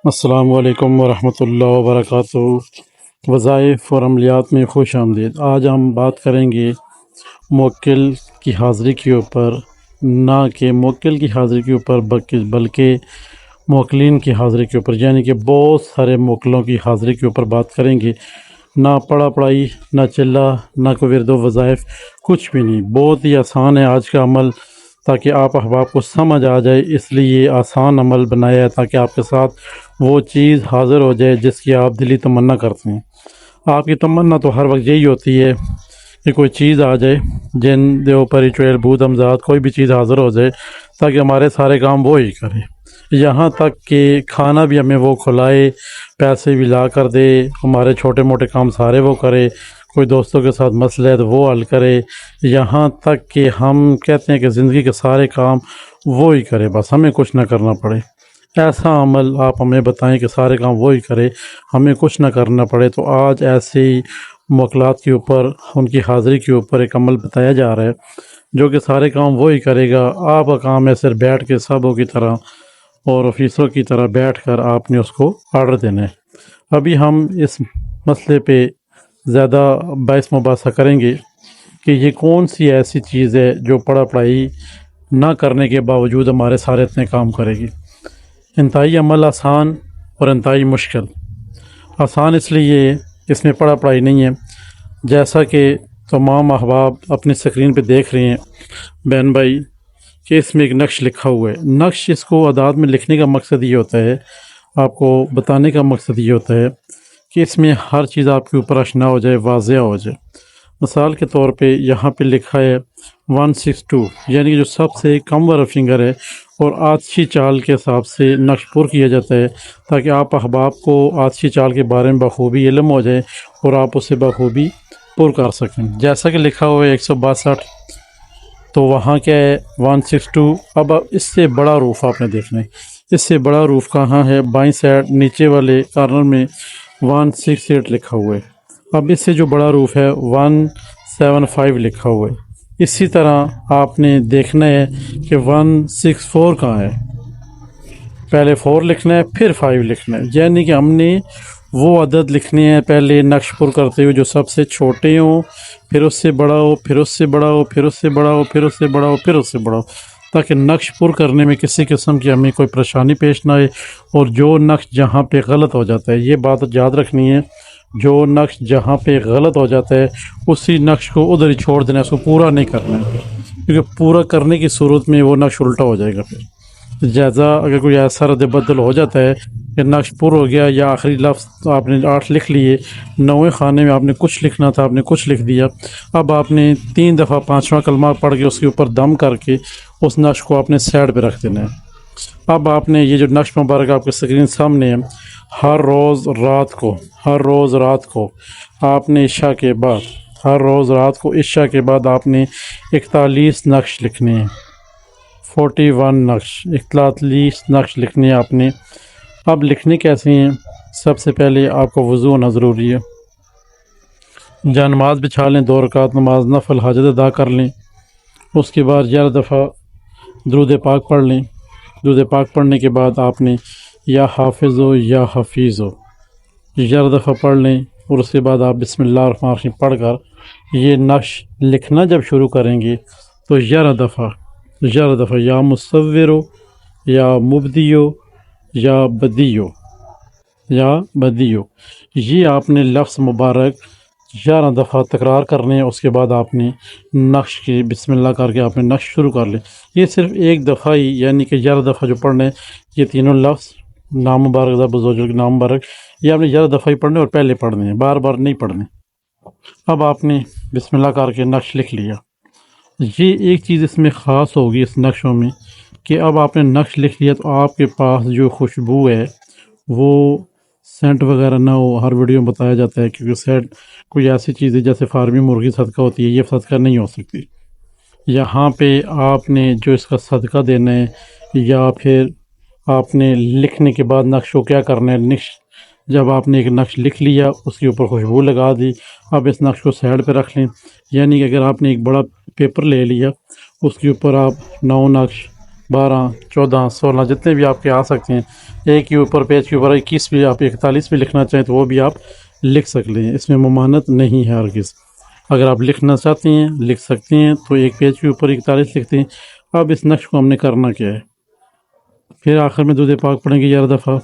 السلام علیکم ورحمۃ اللہ وبرکاتہ۔ وظائف اور عملیات میں خوش آمدید۔ آج ہم بات کریں گے موکل کی حاضری کے اوپر، نہ کہ موکل کی حاضری کے اوپر بلکہ موکلین کی حاضری کے اوپر، یعنی کہ بہت سارے موکلوں کی حاضری کے اوپر بات کریں گے۔ نہ پڑھائی، نہ چلا، نہ کوئی ورد و وظائف، کچھ بھی نہیں۔ بہت ہی آسان ہے آج کا عمل، تاکہ آپ احباب کو سمجھ آ جائے، اس لیے آسان عمل بنایا ہے تاکہ آپ کے ساتھ وہ چیز حاضر ہو جائے جس کی آپ دلی تمنا کرتے ہیں۔ آپ کی تمنا تو ہر وقت یہی ہوتی ہے کہ کوئی چیز آ جائے، جن دیو پری چویل بھوت امزاد، کوئی بھی چیز حاضر ہو جائے تاکہ ہمارے سارے کام وہ ہی کرے، یہاں تک کہ کھانا بھی ہمیں وہ کھلائے، پیسے بھی لا کر دے، ہمارے چھوٹے موٹے کام سارے وہ کرے، کوئی دوستوں کے ساتھ مسئلہ ہے تو وہ حل کرے، یہاں تک کہ ہم کہتے ہیں کہ زندگی کے سارے کام وہ ہی کرے، بس ہمیں کچھ نہ کرنا پڑے۔ ایسا عمل آپ ہمیں بتائیں کہ سارے کام وہی کرے، ہمیں کچھ نہ کرنا پڑے۔ تو آج ایسے ہی موکلات کے اوپر، ان کی حاضری کے اوپر ایک عمل بتایا جا رہا ہے جو کہ سارے کام وہی کرے گا۔ آپ کا کام ہے صرف بیٹھ کے صاحبوں کی طرح اور آفیسروں کی طرح بیٹھ کر آپ نے اس کو آرڈر دینا ہے۔ ابھی ہم اس مسئلے پہ زیادہ بحث مباحثہ کریں گے کہ یہ کون سی ایسی چیز ہے جو پڑھائی نہ کرنے کے باوجود ہمارے سارے اتنے کام کرے گی۔ انتہائی عمل آسان اور انتہائی مشکل۔ آسان اس لیے اس میں پڑھائی نہیں ہے، جیسا کہ تمام احباب اپنی سکرین پہ دیکھ رہے ہیں بہن بھائی کہ اس میں ایک نقش لکھا ہوا ہے۔ نقش، اس کو اعداد میں لکھنے کا مقصد یہ ہوتا ہے، آپ کو بتانے کا مقصد یہ ہوتا ہے کہ اس میں ہر چیز آپ کے اوپر آشنا ہو جائے، واضح ہو جائے۔ مثال کے طور پہ یہاں پہ لکھا ہے 162، یعنی کہ جو سب سے کم ورا فنگر ہے، اور آتشی چال کے حساب سے نقش پر کیا جاتا ہے تاکہ آپ احباب کو آتشی چال کے بارے میں بخوبی علم ہو جائے اور آپ اسے بخوبی پر کر سکیں۔ جیسا کہ لکھا ہوا ہے 162، تو وہاں کیا ہے 162۔ اب اس سے بڑا روف آپ نے دیکھنا ہے، اس سے بڑا روف کہاں ہے؟ بائیں سائڈ نیچے والے کارنر میں 168 لکھا ہوا ہے۔ اب اس سے جو بڑا روف ہے 175 لکھا ہوا ہے۔ اسی طرح آپ نے دیکھنا ہے کہ 164 کہاں ہے، پہلے 4 لکھنا ہے پھر 5 لکھنا ہے، یعنی کہ ہم نے وہ عدد لکھنے ہیں پہلے نقش پر کرتے ہوئے جو سب سے چھوٹے ہوں، پھر اس سے بڑا ہو، پھر اس سے بڑا ہو، پھر اس سے بڑا ہو، پھر اس سے بڑا ہو، پھر اس سے بڑا ہو، تاکہ نقش پر کرنے میں کسی قسم کی ہمیں کوئی پریشانی پیش نہ آئے۔ اور جو نقش جہاں پہ غلط ہو جاتا ہے، یہ بات یاد رکھنی ہے، جو نقش جہاں پہ غلط ہو جاتا ہے اسی نقش کو ادھر ہی چھوڑ دینا ہے، اس کو پورا نہیں کرنا ہے، کیونکہ پورا کرنے کی صورت میں وہ نقش الٹا ہو جائے گا۔ پھر جیسا اگر کوئی ایسا رد بدل ہو جاتا ہے کہ نقش پر ہو گیا، یا آخری لفظ آپ نے 8 لکھ لیے، 9ویں خانے میں آپ نے کچھ لکھنا تھا، آپ نے کچھ لکھ دیا، اب آپ نے 3 دفعہ 5واں کلمہ پڑھ کے اس کے اوپر دم کر کے اس نقش کو آپ نے سائڈ پہ رکھ دینا ہے۔ اب آپ نے یہ جو نقش مبارک آپ کے سکرین سامنے ہے، ہر روز رات کو آپ نے عشاء کے بعد، ہر روز رات کو عشاء کے بعد آپ نے 41 نقش لکھنے ہیں، 41 نقش لکھنے ہیں آپ نے۔ اب لکھنے کیسے ہیں؟ سب سے پہلے آپ کو وضو ہونا ضروری ہے، جہاں نماز بچھا لیں، 2 رکعت نماز نفل حاجت ادا کر لیں، اس کے بعد 11 دفعہ درود پاک پڑھ لیں۔ درود پاک پڑھنے کے بعد آپ نے یا حافظ ہو یا حفیظ ہو 11 دفعہ پڑھ لیں، اور اس کے بعد آپ بسم اللہ الرحمن الرحیم پڑھ کر یہ نقش لکھنا جب شروع کریں گے تو 11 دفعہ یا مصور ہو یا مبدی ہو یا بدی ہو، یہ آپ نے لفظ مبارک 11 دفعہ تکرار کرنے ہیں۔ اس کے بعد آپ نے نقش کی بسم اللہ کر کے آپ نے نقش شروع کر لیں۔ یہ صرف ایک دفعہ ہی، یعنی کہ 11 دفعہ جو پڑھنے، یہ تینوں لفظ نام مبارک ذا بزرگ نام مبارک، یہ آپ نے 11 دفعہ ہی پڑھنے اور پہلے پڑھنے ہیں، بار بار نہیں پڑھنے۔ اب آپ نے بسم اللہ کر کے نقش لکھ لیا۔ یہ ایک چیز اس میں خاص ہوگی اس نقشوں میں کہ اب آپ نے نقش لکھ لیا تو آپ کے پاس جو خوشبو ہے وہ سینٹ وغیرہ نہ ہو۔ ہر ویڈیو میں بتایا جاتا ہے کیونکہ سینٹ کوئی ایسی چیز ہے جیسے فارمی مرغی صدقہ ہوتی ہے، یہ صدقہ نہیں ہو سکتی۔ یہاں پہ آپ نے جو اس کا صدقہ دینا ہے، یا پھر آپ نے لکھنے کے بعد نقش کو کیا کرنا ہے، نقش جب آپ نے ایک نقش لکھ لیا اس کے اوپر خوشبو لگا دی، اب اس نقش کو سائڈ پہ رکھ لیں۔ یعنی کہ اگر آپ نے ایک بڑا پیپر لے لیا، اس کے اوپر آپ 9 نقش 12 14 16 جتنے بھی آپ کے آ سکتے ہیں، ایک کے اوپر پیج کے اوپر 21 بھی آپ 41 بھی لکھنا چاہیں تو وہ بھی آپ لکھ سکتے ہیں، اس میں ممانعت نہیں ہے ہرگز۔ اگر آپ لکھنا چاہتے ہیں لکھ سکتے ہیں، تو ایک پیج کے اوپر 41 لکھتے ہیں۔ اب اس نقش کو ہم نے کرنا کیا ہے، پھر آخر میں درود پاک پڑھیں گے 11 دفعہ،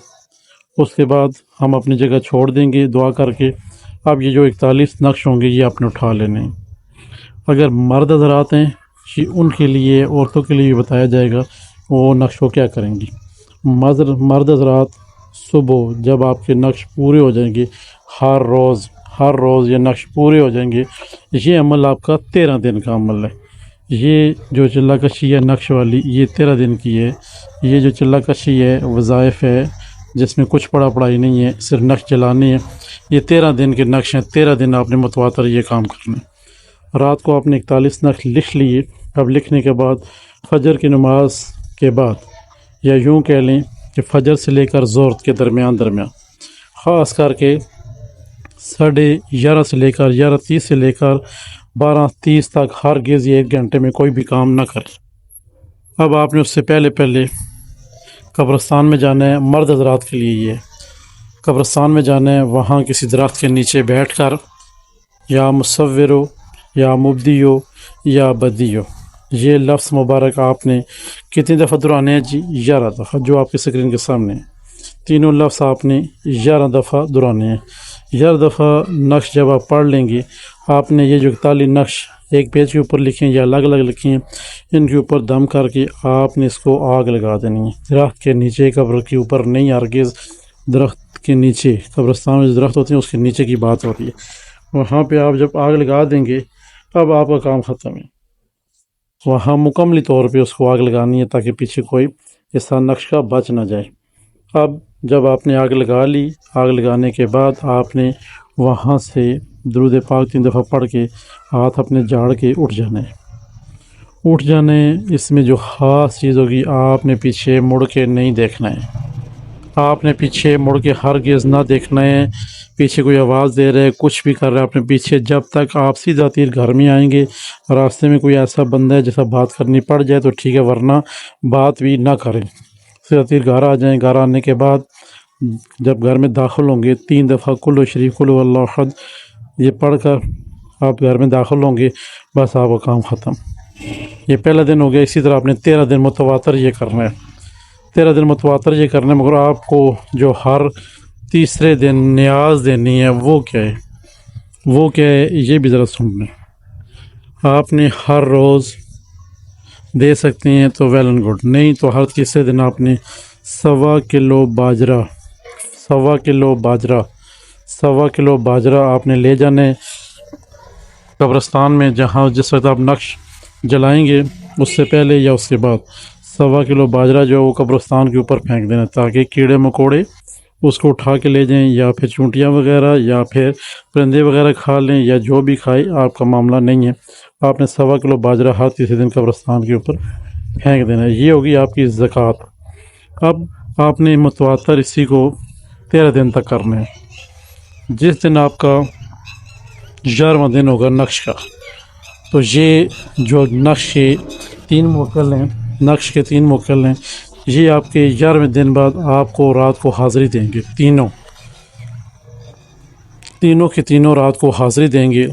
اس کے بعد ہم اپنی جگہ چھوڑ دیں گے دعا کر کے۔ اب یہ جو 41 نقش ہوں گے یہ آپ نے اٹھا لینے ہیں۔ اگر مرد حضرات ہیں ان کے لیے، عورتوں کے لیے بھی بتایا جائے گا وہ نقش کو کیا کریں گی۔ مرد حضرات صبح جب آپ کے نقش پورے ہو جائیں گے، ہر روز یہ نقش پورے ہو جائیں گے، یہ عمل آپ کا 13 دن کا عمل ہے۔ یہ جو چلہ کشی ہے نقش والی، یہ 13 دن کی ہے۔ یہ جو چلہ کشی ہے وظائف ہے جس میں کچھ پڑھائی نہیں ہے، صرف نقش جلانے ہیں، یہ 13 دن کے نقش ہیں۔ 13 دن آپ نے متواتر یہ کام کرنا ہے۔ رات کو آپ نے 41 نقش لکھ لیے۔ اب لکھنے کے بعد فجر کی نماز کے بعد، یا یوں کہہ لیں کہ فجر سے لے کر ظہر کے درمیان خاص کر کے 11:30 سے لے کر 11:30 سے لے کر 12:30 تک ہرگز یہ 1 گھنٹے میں کوئی بھی کام نہ کریں۔ اب آپ نے اس سے پہلے قبرستان میں جانا ہے۔ مرد حضرات کے لیے یہ قبرستان میں جانا ہے، وہاں کسی درخت کے نیچے بیٹھ کر یا مصور ہو یا مبدی ہو یا بدی ہو، یہ لفظ مبارک آپ نے کتنی دفعہ دہرانے ہیں جی؟ 11 دفعہ، جو آپ کی اسکرین کے سامنے ہیں۔ تینوں لفظ آپ نے 11 دفعہ دہرانے ہیں۔ 11 دفعہ نقش جب آپ پڑھ لیں گے، آپ نے یہ جو 41 نقش ایک پیج کے اوپر لکھیں یا الگ الگ لکھیں ہیں، ان کے اوپر دم کر کے آپ نے اس کو آگ لگا دینی ہے۔ درخت کے نیچے، قبر کے اوپر نہیں، ہرگز درخت کے نیچے، قبرستان میں جو درخت ہوتے ہیں اس کے نیچے کی بات ہوتی ہے، وہاں پہ آپ جب آگ لگا دیں گے اب آپ کا کام ختم ہے۔ وہاں مکمل طور پہ اس کو آگ لگانی ہے تاکہ پیچھے کوئی حصہ نقش کا بچ نہ جائے۔ اب جب آپ نے آگ لگا لی، آگ لگانے کے بعد آپ نے وہاں سے درود پاک 3 دفعہ پڑھ کے ہاتھ اپنے جھاڑ کے اٹھ جانے۔ اس میں جو خاص چیز ہوگی، آپ نے پیچھے مڑ کے نہیں دیکھنا ہے۔ آپ نے پیچھے مڑ کے ہرگز نہ دیکھنا ہے۔ پیچھے کوئی آواز دے رہے، کچھ بھی کر رہا ہے، اپنے پیچھے جب تک آپ سیدھا تیر گھر میں آئیں گے، راستے میں کوئی ایسا بندہ ہے جیسا بات کرنی پڑ جائے تو ٹھیک ہے، ورنہ بات بھی نہ کریں۔ سیدھا تیر گھر آ جائیں۔ گھر آنے کے بعد جب گھر میں داخل ہوں گے 3 دفعہ کل شریف کل اللہ احد یہ پڑھ کر آپ گھر میں داخل ہوں گے، بس آپ کا کام ختم۔ یہ پہلا دن ہو گیا۔ اسی طرح آپ نے 13 دن متواتر یہ کرنا ہے۔ 13 دن متواتر یہ کرنا ہے، مگر آپ کو جو ہر تیسرے دن نیاز دینی ہے وہ کیا ہے یہ بھی ذرا سن لیں۔ آپ نے ہر روز دے سکتے ہیں تو ویل اینڈ گڈ، نہیں تو ہر تیسرے دن آپ نے 1.25 کلو باجرہ آپ نے لے جانے قبرستان میں، جس وقت آپ نقش جلائیں گے اس سے پہلے یا اس کے بعد 1.25 کلو باجرہ جو ہے وہ قبرستان کے اوپر پھینک دینا، تاکہ کیڑے مکوڑے اس کو اٹھا کے لے جائیں، یا پھر چونٹیاں وغیرہ یا پھر پرندے وغیرہ کھا لیں، یا جو بھی کھائے، آپ کا معاملہ نہیں ہے۔ آپ نے 1.25 کلو باجرہ ہر تیسرے دن قبرستان کے اوپر پھینک دینا ہے۔ یہ ہوگی آپ کی زکوٰۃ۔ اب آپ نے متواتر اسی کو 13 دن تک کرنا ہے۔ جس دن آپ کا 11واں دن ہوگا نقش کا، تو یہ جو نقش کے 3 موکل ہیں، یہ آپ کے 11ویں دن بعد آپ کو رات کو حاضری دیں گے۔ تینوں کے تینوں رات کو حاضری دیں گے۔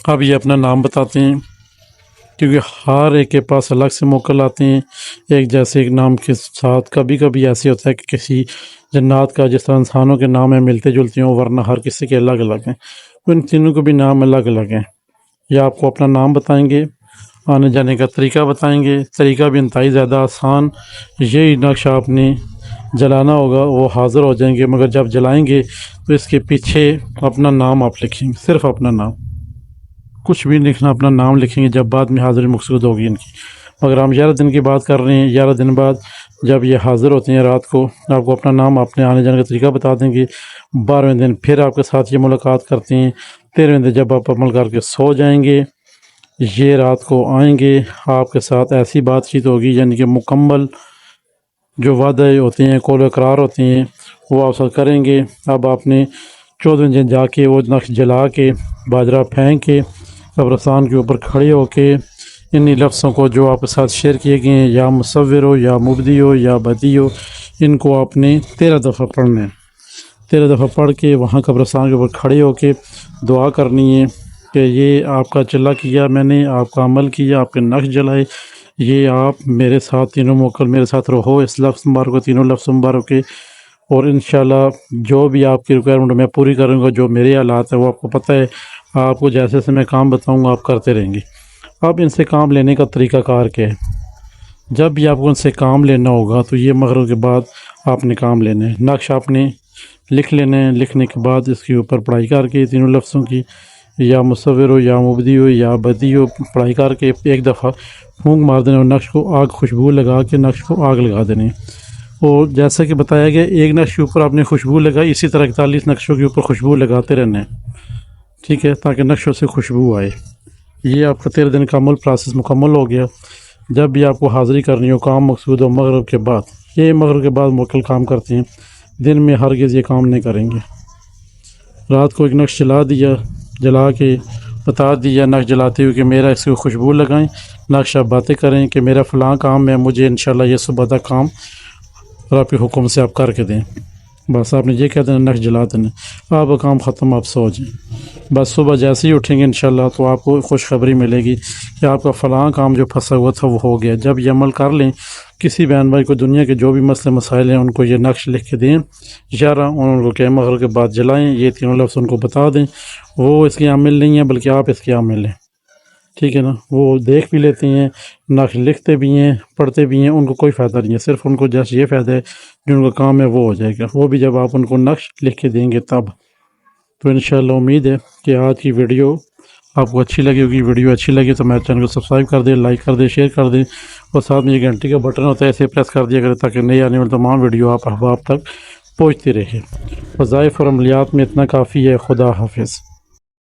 اب یہ اپنا نام بتاتے ہیں، کیونکہ ہر ایک کے پاس الگ سے موکل آتے ہیں ایک جیسے ایک نام کے ساتھ۔ کبھی کبھی ایسے ہوتا ہے کہ کسی جنات کا جس طرح انسانوں کے نام ہیں ملتے جلتے ہوں، ورنہ ہر کسی کے الگ الگ ہیں، ان تینوں کو بھی نام الگ الگ ہیں۔ یہ آپ کو اپنا نام بتائیں گے، آنے جانے کا طریقہ بتائیں گے۔ طریقہ بھی انتہائی زیادہ آسان، یہی نقش آپ نے جلانا ہوگا، وہ حاضر ہو جائیں گے، مگر جب جلائیں گے تو اس کے پیچھے اپنا نام آپ لکھیں گے، صرف اپنا نام، کچھ بھی لکھنا، اپنا نام لکھیں گے جب بعد میں حاضری مقصود ہوگی ان کی۔ مگر ہم 11 دن کی بات کر رہے ہیں۔ 11 دن بعد جب یہ حاضر ہوتے ہیں رات کو، آپ کو اپنا نام، اپنے آنے جانے کا طریقہ بتا دیں گے۔ 12ویں دن پھر آپ کے ساتھ یہ ملاقات کرتے ہیں۔ 13ویں دن جب آپ عمل کر کے سو جائیں گے، یہ رات کو آئیں گے، آپ کے ساتھ ایسی بات چیت ہوگی، یعنی کہ مکمل جو وعدے ہوتے ہیں، قول و اقرار ہوتے ہیں، وہ آپ ساتھ کریں گے۔ اب آپ نے 14ویں دن جا کے وہ نقش جلا کے باجرہ پھینک کے قبرستان کے اوپر کھڑے ہو کے انہی لفظوں کو جو آپ کے ساتھ شیئر کیے گئے ہیں، یا مصور ہو یا مبدی ہو یا بدی ہو، ان کو آپ نے 13 دفعہ پڑھنا ہے۔ 13 دفعہ پڑھ کے وہاں قبرستان کے اوپر کھڑے ہو کے دعا کرنی ہے کہ یہ آپ کا چلا کیا، میں نے آپ کا عمل کیا، آپ کے نقش جلائے، یہ آپ میرے ساتھ تینوں موکل میرے ساتھ رہو اس لفظ مبارک کو، تینوں لفظ مبارک کے، اور انشاءاللہ جو بھی آپ کی ریکوائرمنٹ میں پوری کروں گا، جو میرے حالات ہیں وہ آپ کو پتہ ہے، آپ کو جیسے سے میں کام بتاؤں گا آپ کرتے رہیں گے۔ اب ان سے کام لینے کا طریقہ کار کیا ہے؟ جب بھی آپ کو ان سے کام لینا ہوگا تو یہ مغرب کے بعد آپ نے کام لینا ہے، نقش آپ نے لکھ لینا ہے، لکھنے کے بعد اس کے اوپر پڑھائی کر کے تینوں لفظوں کی، یا مصور ہو یا مبدی ہو یا بدی ہو، پڑھائی کر کے ایک دفعہ پھونک مار دینا اور نقش کو آگ خوشبو لگا کے نقش کو آگ لگا دینے۔ اور جیسا کہ بتایا گیا ایک نقش کے اوپر آپ نے خوشبو لگائی، اسی طرح 41 نقشوں کے اوپر خوشبو لگاتے رہنا ہے، ٹھیک ہے، تاکہ نقشوں سے خوشبو آئے۔ یہ آپ کا 13 دن کا عمل پروسیس مکمل ہو گیا۔ جب بھی آپ کو حاضری کرنی ہو، کام مقصود ہو مغرب کے بعد، یہ مغرب کے بعد موکل کام کرتے ہیں، دن میں ہرگز یہ کام نہیں کریں گے۔ رات کو ایک نقش جلا کے بتا دیا نقش جلاتے ہوئے کہ میرا اس کو خوشبو لگائیں، نقش آپ باتیں کریں کہ میرا فلاں کام ہے، مجھے انشاءاللہ یہ صبح تک کام اور آپ کے حکم سے آپ کر کے دیں۔ بس آپ نے یہ کہہ دینا، نقش جلا دینا، آپ کا کام ختم، آپ سو جائیں۔ بس صبح جیسے ہی اٹھیں گے انشاءاللہ تو آپ کو خوشخبری ملے گی کہ آپ کا فلاں کام جو پھنسا ہوا تھا وہ ہو گیا۔ جب یہ عمل کر لیں، کسی بہن بھائی کو دنیا کے جو بھی مسئلے مسائل ہیں ان کو یہ نقش لکھ کے دیں، اشارہ ان کو کہ مغرب کے بعد جلائیں، یہ تینوں لفظ ان کو بتا دیں۔ وہ اس کے عامل نہیں ہیں بلکہ آپ اس کے عامل ہیں، ٹھیک ہے نا، وہ دیکھ بھی لیتے ہیں، نقش لکھتے بھی ہیں، پڑھتے بھی ہیں، ان کو کوئی فائدہ نہیں ہے، صرف ان کو جسٹ یہ فائدہ ہے جو ان کا کام ہے وہ ہو جائے گا، وہ بھی جب آپ ان کو نقش لکھ کے دیں گے تب۔ تو انشاءاللہ امید ہے کہ آج کی ویڈیو آپ کو اچھی لگی ہوگی۔ ویڈیو اچھی لگی تو میرے چینل کو سبسکرائب کر دیں، لائک کر دیں، شیئر کر دیں، اور ساتھ میں یہ گھنٹی کا بٹن ہوتا ہے اسے پریس کر دیا کریں تاکہ نئی آنے والی تمام ویڈیو آپ احباب تک پہنچتی رہے۔ وظائف اور عملیات میں اتنا کافی ہے۔ خدا حافظ۔